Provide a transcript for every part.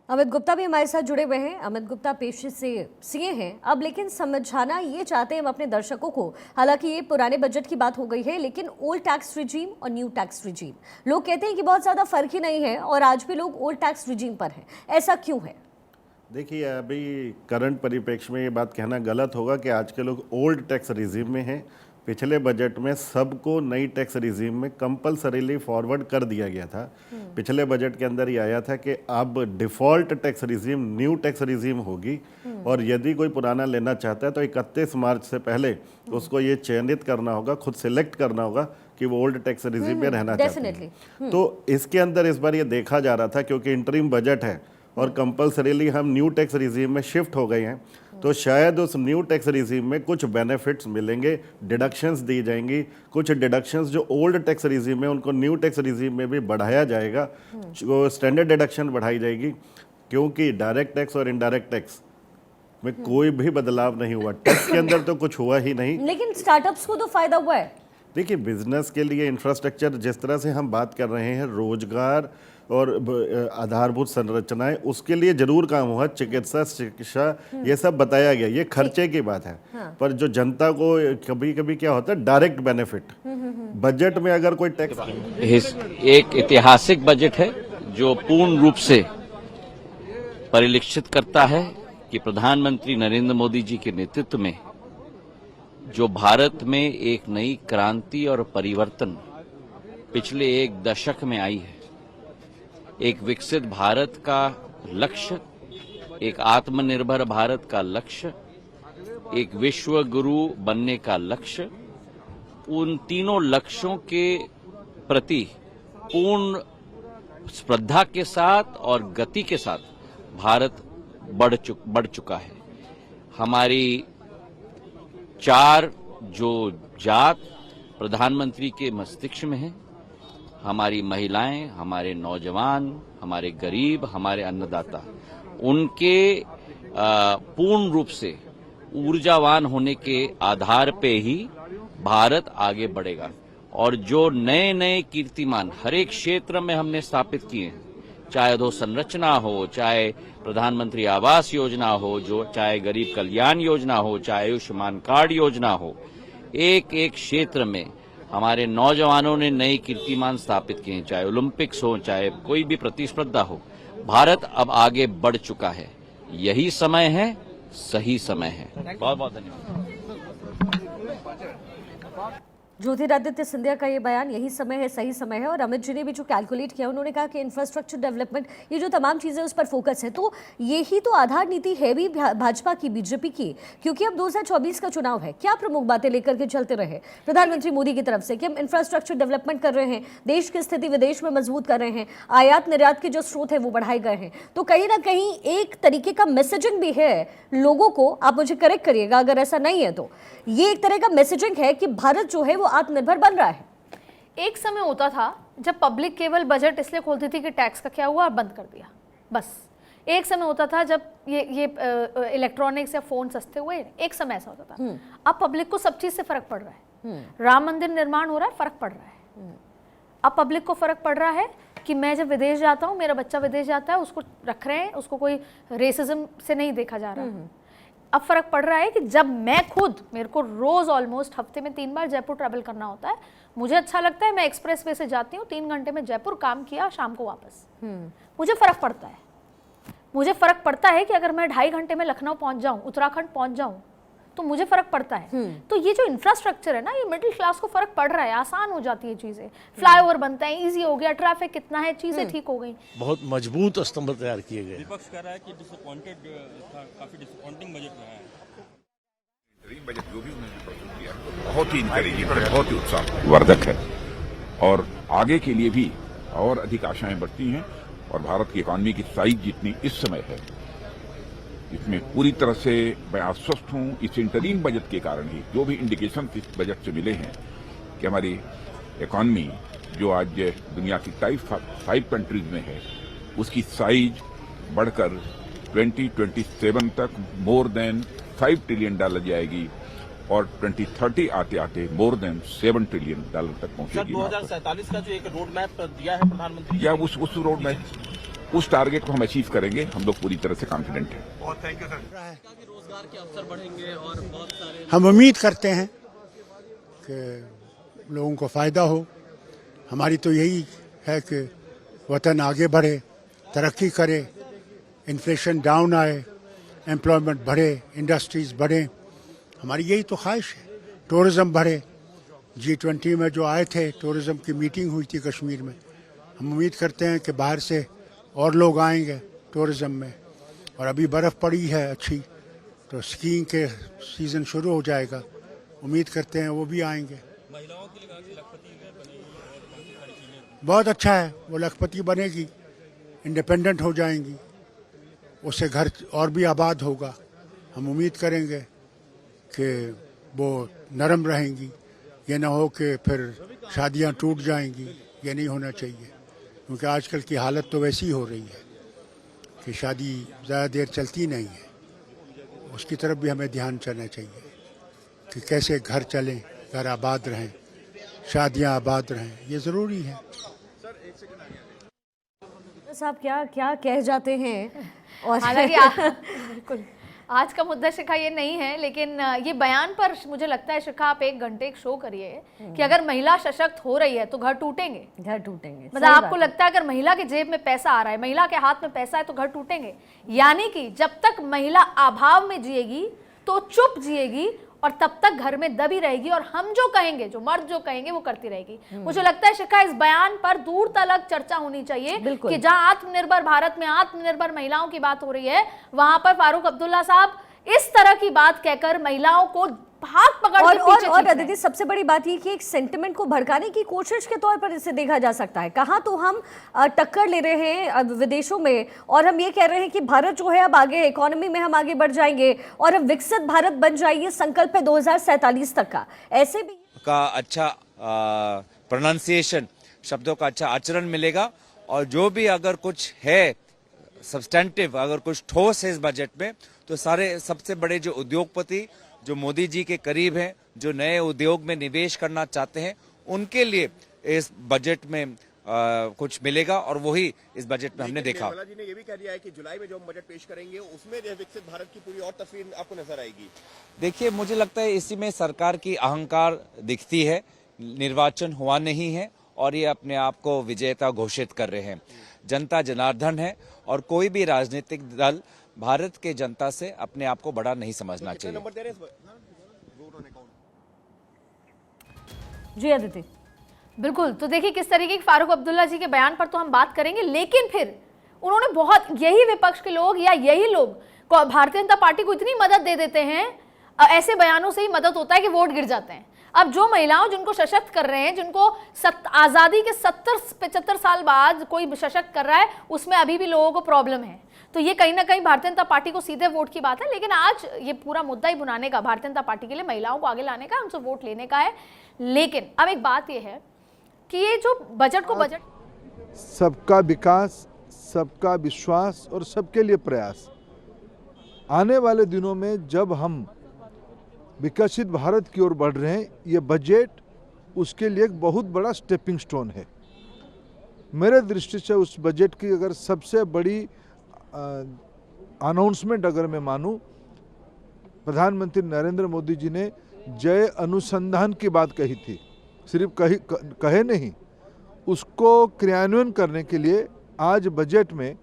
अमित गुप्ता भी हमारे साथ जुड़े हुए हैं। अमित गुप्ता पेशे से सीए हैं अब, लेकिन समझाना ये चाहते हैं हम अपने दर्शकों को, हालांकि ये पुराने बजट की बात हो गई है, लेकिन ओल्ड टैक्स रिजीम और न्यू टैक्स रिजीम, लोग कहते हैं कि बहुत ज़्यादा फर्क ही नहीं है और आज भी लोग ओल्ड टैक्स रिजीम पर हैं। ऐसा क्यों है? देखिए, अभी करंट परिप्रेक्ष्य में ये बात कहना गलत होगा कि आज के लोग ओल्ड टैक्स रिजीम में हैं। पिछले बजट में सबको नई टैक्स रिजीम में कंपलसरीली फॉरवर्ड कर दिया गया था। पिछले बजट के अंदर ये आया था कि अब default tax regime new tax regime होगी और यदि कोई पुराना लेना चाहता है तो 31 मार्च से पहले उसको ये चयनित करना होगा, खुद सिलेक्ट करना होगा कि वो ओल्ड टैक्स रिजीम में रहना चाहते हैं। तो इसके अंदर इस बार ये देखा जा रहा था, क्योंकि इंटरिम बजट है और कंपलसरीली हम न्यू टैक्स रिजीम में शिफ्ट हो गए हैं, तो शायद उस न्यू टैक्स रिजीम में कुछ बेनिफिट्स मिलेंगे, डिडक्शंस दी जाएंगी। कुछ डिडक्शंस जो ओल्ड टैक्स रिजीम में उनको न्यू टैक्स रिजीम में भी बढ़ाया जाएगा, जो स्टैंडर्ड डिडक्शन बढ़ाई जाएगी, क्योंकि डायरेक्ट टैक्स और इनडायरेक्ट टैक्स में कोई भी बदलाव नहीं हुआ। टैक्स के अंदर तो कुछ हुआ ही नहीं, लेकिन स्टार्टअप्स को तो फायदा हुआ है। देखिए, बिजनेस के लिए इंफ्रास्ट्रक्चर, जिस तरह से हम बात कर रहे हैं, रोजगार और आधारभूत संरचनाएं, उसके लिए जरूर काम हुआ। चिकित्सा, शिक्षा, ये सब बताया गया, ये खर्चे की बात है। हाँ। पर जो जनता को कभी कभी क्या होता है, डायरेक्ट बेनिफिट बजट में अगर कोई टैक्स, एक ऐतिहासिक बजट है जो पूर्ण रूप से परिलक्षित करता है कि प्रधानमंत्री नरेंद्र मोदी जी के नेतृत्व में जो भारत में एक नई क्रांति और परिवर्तन पिछले एक दशक में आई है, एक विकसित भारत का लक्ष्य, एक आत्मनिर्भर भारत का लक्ष्य, एक विश्व गुरु बनने का लक्ष्य, उन तीनों लक्ष्यों के प्रति पूर्ण श्रद्धा के साथ और गति के साथ भारत बढ़ चुका है। हमारी चार जो जात प्रधानमंत्री के मस्तिष्क में है, हमारी महिलाएं, हमारे नौजवान, हमारे गरीब, हमारे अन्नदाता, उनके पूर्ण रूप से ऊर्जावान होने के आधार पे ही भारत आगे बढ़ेगा। और जो नए नए कीर्तिमान हर एक क्षेत्र में हमने स्थापित किए हैं, चाहे अधोसंरचना हो, चाहे प्रधानमंत्री आवास योजना हो, जो चाहे गरीब कल्याण योजना हो, चाहे आयुष्मान कार्ड योजना हो, एक एक क्षेत्र में हमारे नौजवानों ने नए कीर्तिमान स्थापित किए हैं। चाहे ओलंपिक्स हो, चाहे कोई भी प्रतिस्पर्धा हो, भारत अब आगे बढ़ चुका है। यही समय है, सही समय है। बहुत बहुत धन्यवाद। ज्योतिरादित्य सिंधिया का ये बयान, यही समय है, सही समय है। और अमित जी ने भी जो कैलकुलेट किया, उन्होंने कहा कि इंफ्रास्ट्रक्चर डेवलपमेंट, ये जो तमाम चीज़ें उस पर फोकस है, तो यही तो आधार नीति है भी भाजपा की, बीजेपी की, क्योंकि अब 2024 का चुनाव है। क्या प्रमुख बातें लेकर के चलते रहे प्रधानमंत्री मोदी की तरफ से कि हम इंफ्रास्ट्रक्चर डेवलपमेंट कर रहे हैं, देश की स्थिति विदेश में मजबूत कर रहे हैं, आयात निर्यात के जो स्रोत है वो बढ़ाए गए हैं, तो कहीं ना कहीं एक तरीके का मैसेजिंग भी है लोगों को। आप मुझे करेक्ट करिएगा अगर ऐसा नहीं है तो, ये एक तरह का मैसेजिंग है कि भारत जो है वो आत्मनिर्भर बन रहा है। एक समय होता था जब पब्लिक केवल बजट इसलिए खोलती थी कि टैक्स का क्या हुआ और बंद कर दिया, बस। एक समय होता था जब ये इलेक्ट्रॉनिक्स या फोन सस्ते हुए, एक समय ऐसा होता था। अब पब्लिक को सब चीज से फर्क पड़ रहा है। राम मंदिर निर्माण हो रहा है, फर्क पड़ रहा है। अब पब्लिक को फर्क पड़ रहा है कि मैं जब विदेश जाता हूँ, मेरा बच्चा विदेश जाता है, उसको रख रहे हैं, उसको कोई रेसिज्म से नहीं देखा जा रहा। अब फर्क पड़ रहा है कि जब मैं खुद, मेरे को रोज ऑलमोस्ट हफ्ते में 3 बार जयपुर ट्रैवल करना होता है, मुझे अच्छा लगता है, मैं एक्सप्रेस वे से जाती हूँ, 3 घंटे में जयपुर, काम किया, शाम को वापस। मुझे फर्क पड़ता है। मुझे फर्क पड़ता है कि अगर मैं 2.5 घंटे में लखनऊ पहुंच जाऊं, उत्तराखंड पहुंच जाऊं, तो मुझे फर्क पड़ता है। तो ये जो इंफ्रास्ट्रक्चर है ना, ये मिडिल क्लास को फर्क पड़ रहा है, आसान हो जाती है चीजें, फ्लाईओवर बनता है, इजी हो गया, ट्रैफिक कितना है, चीजें ठीक हो गई। बहुत मजबूत स्तंभ तैयार किए गए। विपक्ष कह रहा है कि डिसअपॉइंटेड था, काफी डिसअपॉइंटिंग बजट रहा है। बजट जो भी उन्होंने प्रस्तुत किया बहुत ही इंकरेजिंग है, बहुत ही उत्साहवर्धक है और आगे के लिए भी और अधिक आशाएं बढ़ती हैं। और भारत की इकॉनमी की साइज जितनी इस समय है, इसमें पूरी तरह से मैं आश्वस्त हूं। इस इंटरिम बजट के कारण ही जो भी इंडिकेशन इस बजट से मिले हैं कि हमारी इकॉनमी जो आज दुनिया की टाइप 5 कंट्रीज में है, उसकी साइज बढ़कर 2027 तक मोर देन $5 ट्रिलियन जाएगी और 2030 आते आते मोर देन $7 ट्रिलियन तक पहुंचेगी। 2047 का जो एक रोड मैप दिया है प्रधानमंत्री, या उस रोड मैप उस टारगेट को हम अचीव करेंगे, हम लोग पूरी तरह से कॉन्फिडेंट हैं। हम उम्मीद करते हैं कि लोगों को फ़ायदा हो। हमारी तो यही है कि वतन आगे बढ़े, तरक्की करे, इन्फ्लेशन डाउन आए, एम्प्लॉयमेंट बढ़े, इंडस्ट्रीज़ बढ़े। हमारी यही तो ख्वाहिश है। टूरिज़्म बढ़े। G20 में जो आए थे, टूरिज़्म की मीटिंग हुई थी कश्मीर में। हम उम्मीद करते हैं कि बाहर से और लोग आएंगे टूरिज़्म में। और अभी बर्फ़ पड़ी है अच्छी, तो स्कीइंग के सीज़न शुरू हो जाएगा। उम्मीद करते हैं वो भी आएंगे। महिलाओं के लिए कहा कि लखपति बनेगी और बाकी सारी चीजें। बहुत अच्छा है, वो लखपति बनेगी, इंडिपेंडेंट हो जाएंगी, उससे घर और भी आबाद होगा। हम उम्मीद करेंगे कि वो नरम रहेंगी। ये ना हो कि फिर शादियां टूट जाएंगी, ये नहीं होना चाहिए। क्योंकि आजकल की हालत तो वैसी हो रही है कि शादी ज़्यादा देर चलती नहीं है। उसकी तरफ भी हमें ध्यान देना चाहिए कि कैसे घर चलें, घर आबाद रहें, शादियां आबाद रहें, ये ज़रूरी है। साहब क्या क्या कह जाते हैं। और हालांकि बिल्कुल आज का मुद्दा शिखा ये नहीं है, लेकिन ये बयान पर मुझे लगता है शिखा आप 1 घंटे एक शो करिए कि अगर महिला सशक्त हो रही है तो घर टूटेंगे। घर टूटेंगे। मतलब आपको लगता है अगर महिला के जेब में पैसा आ रहा है, महिला के हाथ में पैसा है तो घर टूटेंगे। यानी कि जब तक महिला अभाव में जिएगी तो चुप जिएगी और तब तक घर में दबी रहेगी और हम जो कहेंगे, जो मर्द जो कहेंगे वो करती रहेगी। मुझे लगता है शिखा इस बयान पर दूर तलक चर्चा होनी चाहिए कि जहां आत्मनिर्भर भारत में आत्मनिर्भर महिलाओं की बात हो रही है, वहां पर फारूक अब्दुल्ला साहब इस तरह की बात कहकर महिलाओं को हाथ पकड़ के पीछे और अदिति, सबसे बड़ी बात ये कि एक सेंटिमेंट को भड़काने की कोशिश के तौर पर इसे देखा जा सकता है। कहाँ तो हम टक्कर ले रहे हैं विदेशों में और हम ये कह रहे हैं कि भारत जो है अब आगे, इकोनॉमी में हम आगे बढ़ जाएंगे और अब विकसित भारत बन जाएगी, संकल्प है 2047 तक का। ऐसे भी का अच्छा प्रोनाउंसिएशन, शब्दों का अच्छा आचरण मिलेगा और जो भी अगर कुछ है सब्सटेंटिव, अगर कुछ ठोस है इस बजट में, तो सारे सबसे बड़े जो उद्योगपति जो मोदी जी के करीब हैं, जो नए उद्योग में निवेश करना चाहते हैं, उनके लिए इस बजट में कुछ मिलेगा और वही इस बजट में हमने देखा। निर्मला जी ने ये भी कह दिया है कि जुलाई में जो हम बजट पेश करेंगे उसमें विकसित भारत की पूरी और तस्वीर आपको नजर आएगी। देखिए, मुझे लगता है इसी में सरकार की अहंकार दिखती है। निर्वाचन हुआ नहीं है और ये अपने आप को विजेता घोषित कर रहे हैं। जनता जनार्दन है और कोई भी राजनीतिक दल भारत के जनता से अपने आप को बड़ा नहीं समझना चाहिए। जी अदिति, बिल्कुल। तो देखिए किस तरीके के फारूक अब्दुल्ला जी के बयान पर तो हम बात करेंगे, लेकिन फिर उन्होंने बहुत, यही विपक्ष के लोग या यही लोग भारतीय जनता पार्टी को इतनी मदद दे देते हैं, ऐसे बयानों से ही मदद होता है कि वोट गिर जाते हैं। अब जो महिलाओं जिनको सशक्त कर रहे हैं, जिनको आज़ादी के 70-75 साल बाद कोई सशक्त कर रहा है, उसमें अभी भी लोगों को प्रॉब्लम है। तो ये कहीं ना कहीं भारतीय जनता पार्टी को सीधे वोट की बात है। लेकिन आज ये पूरा मुद्दा ही बुनाने का, भारतीय जनता पार्टी के लिए महिलाओं को आगे लाने का, उनसे वोट लेने का है। लेकिन अब एक बात ये है कि ये जो बजट को बजट सबका विकास, सबका विश्वास और सबके लिए प्रयास, आने वाले दिनों में जब हम विकसित भारत की ओर बढ़ रहे हैं, ये बजट उसके लिए एक बहुत बड़ा स्टेपिंग स्टोन है। मेरे दृष्टि से उस बजट की अगर सबसे बड़ी अनाउंसमेंट अगर मैं मानूं, प्रधानमंत्री नरेंद्र मोदी जी ने जय अनुसंधान की बात कही थी। सिर्फ कहे नहीं, उसको क्रियान्वयन करने के लिए आज बजट में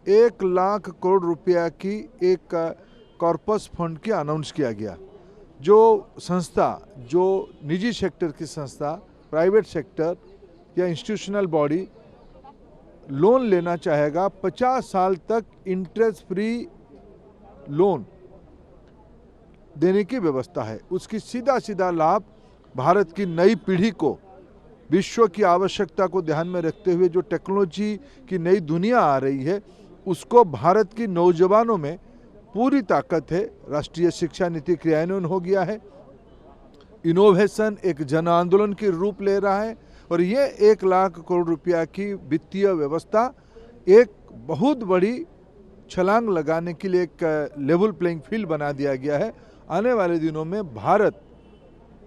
1 लाख करोड़ रुपया की एक कॉर्पस फंड की अनाउंस किया गया। जो संस्था, जो निजी सेक्टर की संस्था, प्राइवेट सेक्टर या इंस्टीट्यूशनल बॉडी लोन लेना चाहेगा, 50 साल तक इंटरेस्ट फ्री लोन देने की व्यवस्था है। उसकी सीधा सीधा लाभ भारत की नई पीढ़ी को, विश्व की आवश्यकता को ध्यान में रखते हुए जो टेक्नोलॉजी की नई दुनिया आ रही है, उसको भारत की नौजवानों में पूरी ताकत है। राष्ट्रीय शिक्षा नीति क्रियान्वयन हो गया है। इनोवेशन एक जन आंदोलन की रूप ले रहा है और ये 1 लाख करोड़ रुपया की वित्तीय व्यवस्था एक बहुत बड़ी छलांग लगाने के लिए एक लेवल प्लेइंग फील्ड बना दिया गया है। आने वाले दिनों में भारत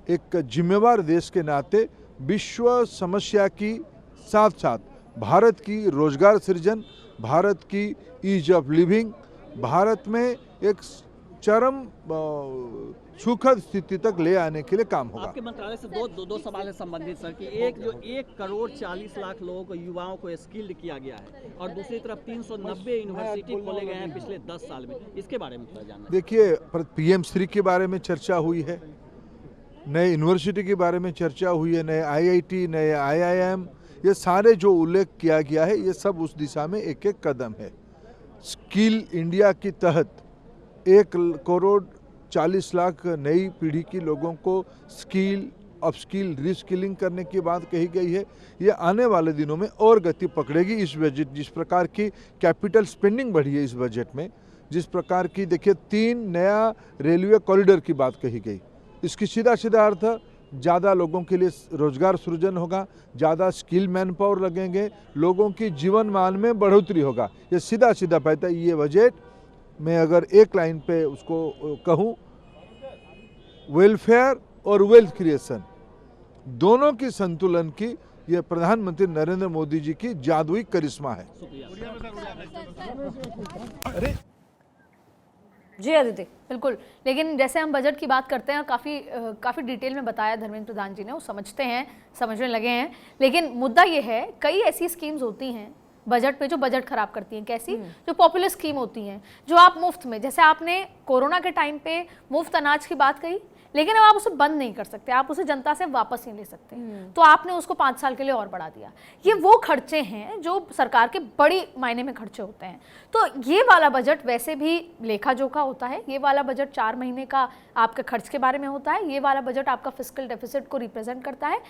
एक जिम्मेवार देश के नाते विश्व समस्या की साथ साथ भारत की रोजगार सृजन, भारत की ईज ऑफ लिविंग, भारत में एक चरम सुखद स्थिति तक ले आने के लिए काम होगा। आपके मंत्रालय से दो सवाल है संबंधित सर कि एक जो 1,40,00,000 लोगों को, युवाओं को स्किल्ड किया गया है और दूसरी तरफ 390 यूनिवर्सिटी खोले गए हैं पिछले 10 साल में, इसके बारे में थोड़ा जानना। देखिए, पीएम श्री के बारे में चर्चा हुई है, नए यूनिवर्सिटी के बारे में चर्चा हुई है, नए आईआईटी, नए आईआईएम, ये सारे जो उल्लेख किया गया है ये सब उस दिशा में एक एक कदम है। स्किल इंडिया के तहत 1,40,00,000 नई पीढ़ी की लोगों को स्किल, अपस्किल, रीस्किलिंग करने की बात कही गई है। ये आने वाले दिनों में और गति पकड़ेगी। इस बजट, जिस प्रकार की कैपिटल स्पेंडिंग बढ़ी है इस बजट में, जिस प्रकार की देखिए 3 नया रेलवे कॉरिडोर की बात कही गई, इसकी सीधा सीधा अर्थ ज़्यादा लोगों के लिए रोजगार सृजन होगा, ज़्यादा स्किल मैन पावर लगेंगे, लोगों की जीवन मान में बढ़ोतरी होगा। ये सीधा सीधा कहता है ये बजट में, अगर एक लाइन पे उसको कहूँ, वेलफेयर और वेल्थ क्रिएशन दोनों की संतुलन की ये प्रधानमंत्री नरेंद्र मोदी जी की जादुई करिश्मा है। जी आदित्य, बिल्कुल। लेकिन जैसे हम बजट की बात करते हैं, काफ़ी डिटेल में बताया धर्मेंद्र प्रधान जी ने, वो समझते हैं, समझने लगे हैं। लेकिन मुद्दा ये है, कई ऐसी स्कीम्स होती हैं बजट में जो बजट खराब करती हैं। कैसी? जो पॉपुलर स्कीम होती हैं, जो आप मुफ्त में, जैसे आपने कोरोना के टाइम पे मुफ्त अनाज की बात कही, लेकिन अब आप उसे बंद नहीं कर सकते, आप उसे जनता से वापस नहीं ले सकते, तो आपने उसको 5 साल के लिए और बढ़ा दिया। ये वो खर्चे हैं जो सरकार के बड़ी मायने में खर्चे होते हैं। तो ये वाला बजट वैसे भी लेखा जोखा होता है, ये वाला बजट 4 महीने का आपके खर्च के बारे में होता है, ये वाला बजट आपका फिस्कल डेफिसिट को रिप्रेजेंट करता है।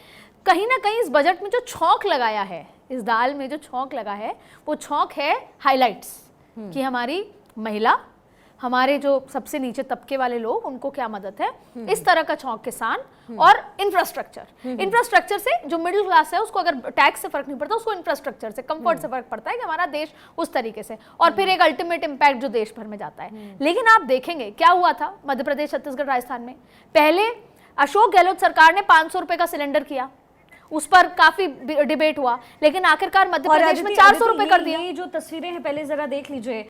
कहीं ना कहीं इस बजट में जो छौंक लगाया है, इस दाल में जो छौंक लगा है, वो छौंक है हाइलाइट्स कि हमारी महिला, हमारे जो सबसे नीचे तबके वाले लोग, उनको क्या मदद है, इस तरह का छौंक। किसान और इंफ्रास्ट्रक्चर से जो मिडिल क्लास है उसको अगर टैक्स से फर्क नहीं पड़ता, उसको इंफ्रास्ट्रक्चर से, कंफर्ट से फर्क पड़ता है कि हमारा देश उस तरीके से, और फिर एक अल्टीमेट इम्पैक्ट जो देश भर में जाता है। लेकिन आप देखेंगे क्या हुआ था मध्य प्रदेश, छत्तीसगढ़, राजस्थान में। पहले अशोक गहलोत सरकार ने 500 रुपए का सिलेंडर किया, उस पर काफी डिबेट हुआ, लेकिन आखिरकार मध्य प्रदेश में 400 रुपए कर दिया। ये जो तस्वीरें हैं पहले जरा देख लीजिए।